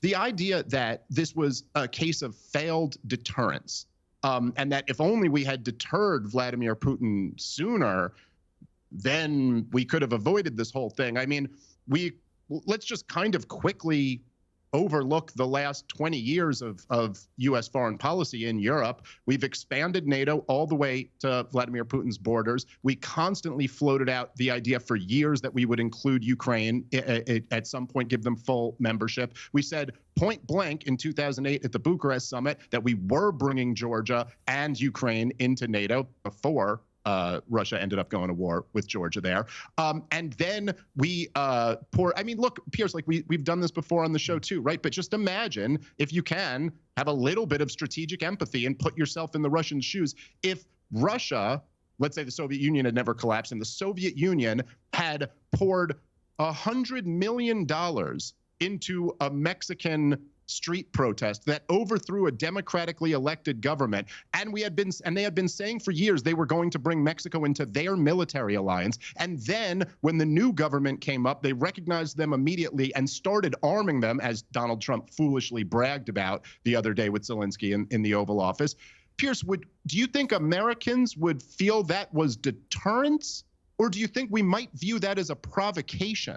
the idea that this was a case of failed deterrence, and that if only we had deterred Vladimir Putin sooner, then we could have avoided this whole thing. I mean, let's just kind of quickly overlook the last 20 years of U.S. foreign policy in Europe. We've expanded NATO all the way to Vladimir Putin's borders. We constantly floated out the idea for years that we would include Ukraine at some point, give them full membership. We said point blank in 2008 at the Bucharest summit that we were bringing Georgia and Ukraine into NATO before Russia ended up going to war with Georgia there. And then we I mean, look, Piers, like we've done this before on the show too, right? But just imagine, if you can, have a little bit of strategic empathy and put yourself in the Russian shoes. If Russia, let's say the Soviet Union had never collapsed, and the Soviet Union had poured $100 million into a Mexican street protest that overthrew a democratically elected government, and they had been saying for years they were going to bring Mexico into their military alliance, and then when the new government came up, they recognized them immediately and started arming them, as Donald Trump foolishly bragged about the other day with Zelensky in the Oval Office. Pierce, do you think Americans would feel that was deterrence, or do you think we might view that as a provocation?